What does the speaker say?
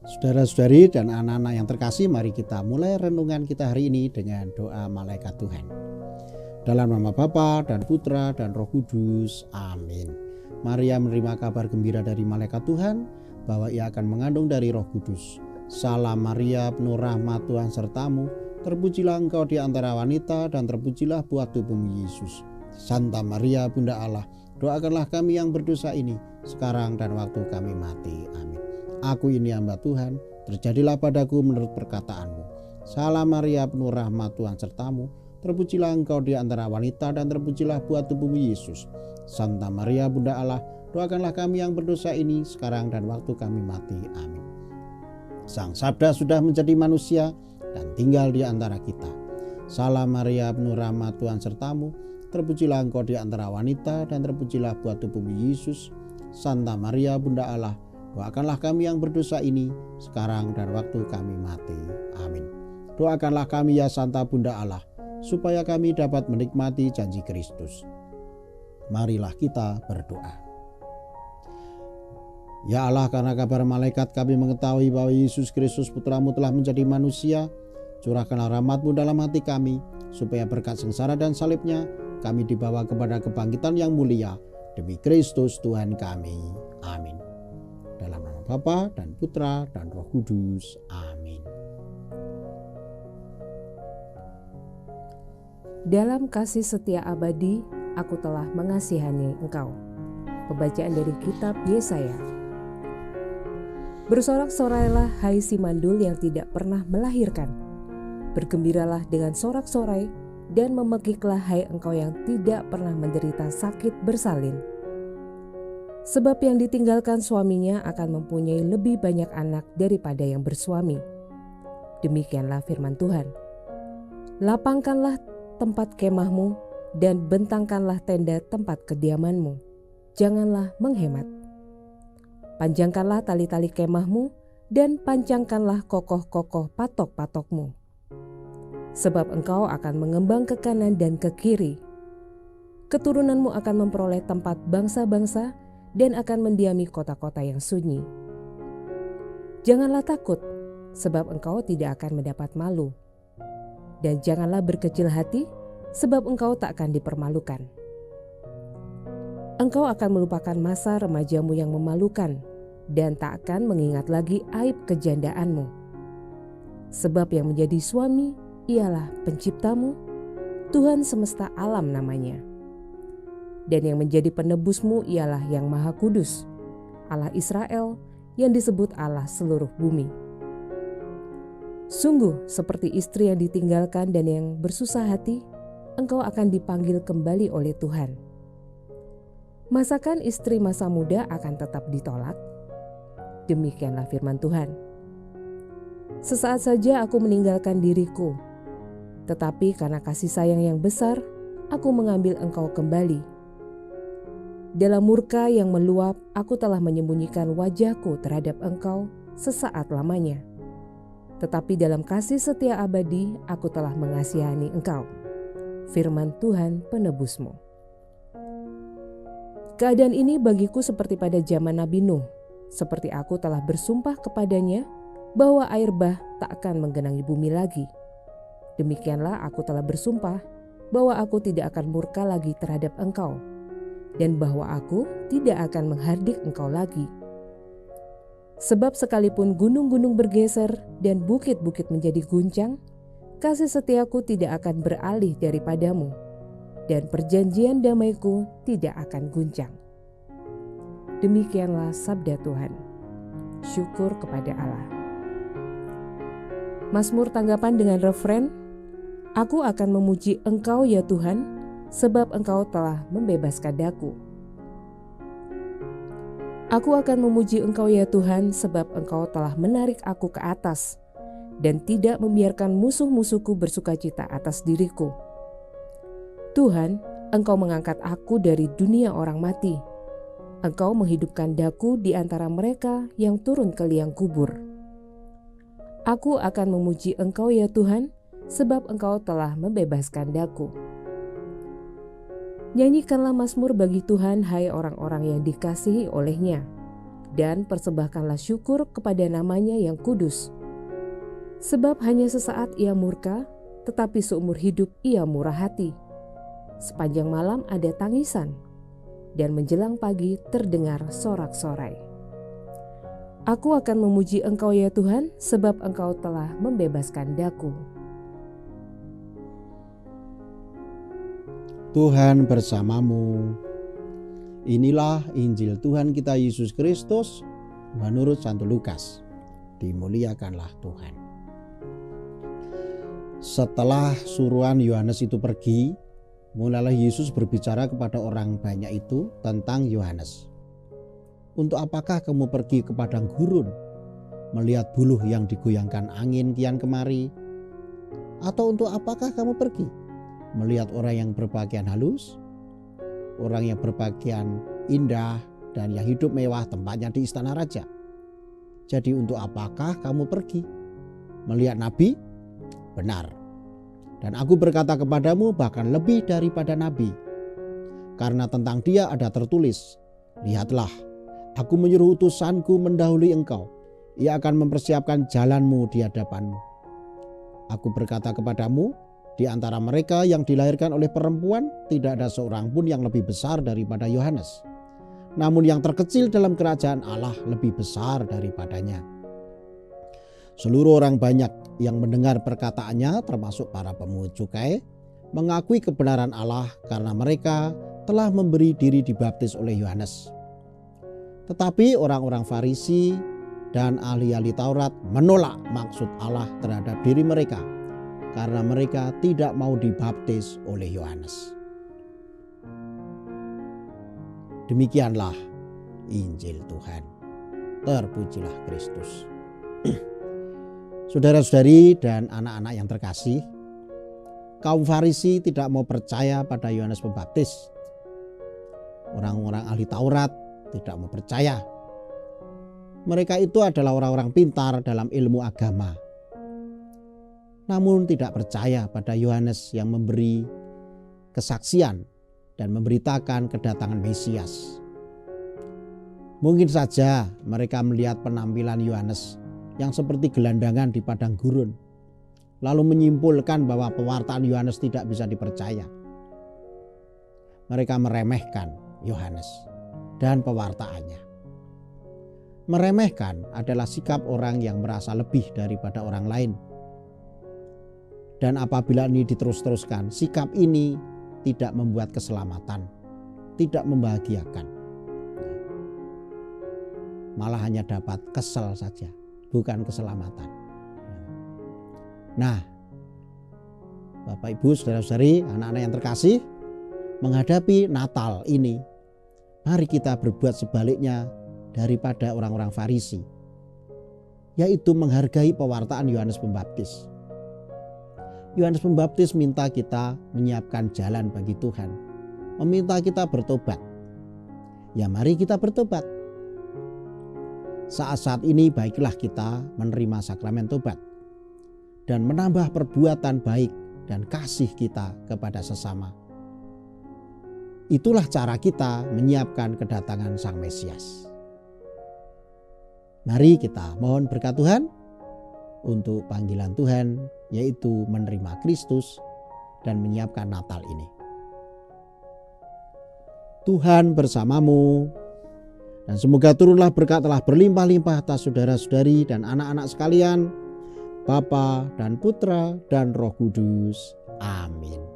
Saudara-saudari dan anak-anak yang terkasih, mari kita mulai renungan kita hari ini dengan doa malaikat Tuhan. Dalam nama Bapa dan Putra dan Roh Kudus. Amin. Maria menerima kabar gembira dari malaikat Tuhan bahwa ia akan mengandung dari Roh Kudus. Salam Maria, penuh rahmat, Tuhan sertamu. Terpujilah engkau di antara wanita dan terpujilah buah tubuhmu Yesus. Santa Maria, Bunda Allah, doakanlah kami yang berdosa ini sekarang dan waktu kami mati. Amin. Aku ini hamba Tuhan, terjadilah padaku menurut perkataanmu. Salam Maria, penuh rahmat, Tuhan sertamu. Terpujilah engkau di antara wanita dan terpujilah buah tubuhmu Yesus. Santa Maria, Bunda Allah, doakanlah kami yang berdosa ini sekarang dan waktu kami mati. Amin. Sang Sabda sudah menjadi manusia dan tinggal di antara kita. Salam Maria, penuh rahmat, Tuhan sertamu. Terpujilah engkau di antara wanita dan terpujilah buah tubuhmu Yesus. Santa Maria, Bunda Allah, doakanlah kami yang berdosa ini sekarang dan waktu kami mati. Amin. Doakanlah kami ya Santa Bunda Allah, supaya kami dapat menikmati janji Kristus. Marilah kita berdoa. Ya Allah, karena kabar malaikat kami mengetahui bahwa Yesus Kristus Putramu telah menjadi manusia. Curahkanlah rahmat-Mu dalam hati kami, supaya berkat sengsara dan salibnya kami dibawa kepada kebangkitan yang mulia. Demi Kristus Tuhan kami. Amin. Dalam nama Bapa dan Putra dan Roh Kudus. Amin. Dalam kasih setia abadi, aku telah mengasihani engkau. Pembacaan dari kitab Yesaya. Bersorak-sorailah hai si mandul yang tidak pernah melahirkan. Bergembiralah dengan sorak-sorai dan memekiklah hai engkau yang tidak pernah menderita sakit bersalin. Sebab yang ditinggalkan suaminya akan mempunyai lebih banyak anak daripada yang bersuami. Demikianlah firman Tuhan. Lapangkanlah tempat kemahmu dan bentangkanlah tenda tempat kediamanmu. Janganlah menghemat. Panjangkanlah tali-tali kemahmu dan pancangkanlah kokoh-kokoh patok-patokmu. Sebab engkau akan mengembang ke kanan dan ke kiri. Keturunanmu akan memperoleh tempat bangsa-bangsa dan akan mendiami kota-kota yang sunyi. Janganlah takut, sebab engkau tidak akan mendapat malu. Dan janganlah berkecil hati, sebab engkau tak akan dipermalukan. Engkau akan melupakan masa remajamu yang memalukan, dan tak akan mengingat lagi aib kejandaanmu. Sebab yang menjadi suami ialah penciptamu, Tuhan semesta alam namanya. Dan yang menjadi penebusmu ialah yang Maha Kudus, Allah Israel yang disebut Allah seluruh bumi. Sungguh seperti istri yang ditinggalkan dan yang bersusah hati, engkau akan dipanggil kembali oleh Tuhan. Masakan istri masa muda akan tetap ditolak? Demikianlah firman Tuhan. Sesaat saja aku meninggalkan diriku, tetapi karena kasih sayang yang besar, aku mengambil engkau kembali. Dalam murka yang meluap, aku telah menyembunyikan wajahku terhadap engkau sesaat lamanya. Tetapi dalam kasih setia abadi, aku telah mengasihani engkau. Firman Tuhan penebusmu. Keadaan ini bagiku seperti pada zaman Nabi Nuh, seperti aku telah bersumpah kepadanya bahwa air bah tak akan menggenangi bumi lagi. Demikianlah aku telah bersumpah bahwa aku tidak akan murka lagi terhadap engkau, dan bahwa aku tidak akan menghardik engkau lagi. Sebab sekalipun gunung-gunung bergeser dan bukit-bukit menjadi guncang, kasih setiaku tidak akan beralih daripadamu, dan perjanjian damaiku tidak akan guncang. Demikianlah sabda Tuhan. Syukur kepada Allah. Mazmur tanggapan dengan refren, aku akan memuji engkau ya Tuhan, sebab engkau telah membebaskan daku. Aku akan memuji engkau ya Tuhan, sebab engkau telah menarik aku ke atas dan tidak membiarkan musuh-musuhku bersukacita atas diriku. Tuhan, engkau mengangkat aku dari dunia orang mati. Engkau menghidupkan daku di antara mereka yang turun ke liang kubur. Aku akan memuji engkau ya Tuhan, sebab engkau telah membebaskan daku. Nyanyikanlah mazmur bagi Tuhan, hai orang-orang yang dikasihi oleh-Nya. dan persembahkanlah syukur kepada nama-Nya yang kudus. Sebab hanya sesaat Ia murka, tetapi seumur hidup Ia murah hati. Sepanjang malam ada tangisan, dan menjelang pagi terdengar sorak-sorai. Aku akan memuji Engkau ya Tuhan, sebab Engkau telah membebaskan daku. Tuhan bersamamu. Inilah Injil Tuhan kita Yesus Kristus menurut Santo Lukas. Dimuliakanlah Tuhan. Setelah suruhan Yohanes itu pergi, mulailah Yesus berbicara kepada orang banyak itu tentang Yohanes. Untuk apakah kamu pergi ke padang gurun, melihat buluh yang digoyangkan angin kian kemari? Atau untuk apakah kamu pergi, melihat orang yang berpakaian halus, orang yang berpakaian indah dan yang hidup mewah tempatnya di istana raja? Jadi untuk apakah kamu pergi, melihat nabi? Benar. Dan aku berkata kepadamu bahkan lebih daripada nabi. Karena tentang dia ada tertulis, lihatlah, aku menyuruh utusanku mendahului engkau. Ia akan mempersiapkan jalanmu di hadapanmu. Aku berkata kepadamu, di antara mereka yang dilahirkan oleh perempuan, tidak ada seorang pun yang lebih besar daripada Yohanes. Namun yang terkecil dalam kerajaan Allah lebih besar daripadanya. Seluruh orang banyak yang mendengar perkataannya, termasuk para pemungut cukai, mengakui kebenaran Allah karena mereka telah memberi diri dibaptis oleh Yohanes. Tetapi orang-orang Farisi dan ahli-ahli Taurat menolak maksud Allah terhadap diri mereka karena mereka tidak mau dibaptis oleh Yohanes. Demikianlah Injil Tuhan. Terpujilah Kristus. Saudara-saudari dan anak-anak yang terkasih, kaum Farisi tidak mau percaya pada Yohanes Pembaptis. Orang-orang ahli Taurat tidak mau percaya. Mereka itu adalah orang-orang pintar dalam ilmu agama, namun tidak percaya pada Yohanes yang memberi kesaksian dan memberitakan kedatangan Mesias. Mungkin saja mereka melihat penampilan Yohanes yang seperti gelandangan di padang gurun, lalu menyimpulkan bahwa pewartaan Yohanes tidak bisa dipercaya. Mereka meremehkan Yohanes dan pewartaannya. Meremehkan adalah sikap orang yang merasa lebih daripada orang lain. Dan apabila ini diterus-teruskan, sikap ini tidak membuat keselamatan, tidak membahagiakan. Malah hanya dapat kesel saja, bukan keselamatan. Nah, Bapak Ibu, saudara-saudari, anak-anak yang terkasih, menghadapi Natal ini, mari kita berbuat sebaliknya daripada orang-orang Farisi, yaitu menghargai pewartaan Yohanes Pembaptis. Yohanes Pembaptis minta kita menyiapkan jalan bagi Tuhan, meminta kita bertobat. Ya mari kita bertobat. Saat-saat ini baiklah kita menerima sakramen tobat dan menambah perbuatan baik dan kasih kita kepada sesama. Itulah cara kita menyiapkan kedatangan Sang Mesias. Mari kita mohon berkat Tuhan untuk panggilan Tuhan, yaitu menerima Kristus dan menyiapkan Natal ini. Tuhan bersamamu, dan semoga turunlah berkat telah berlimpah-limpah atas saudara-saudari dan anak-anak sekalian, Bapa dan Putra dan Roh Kudus. Amin.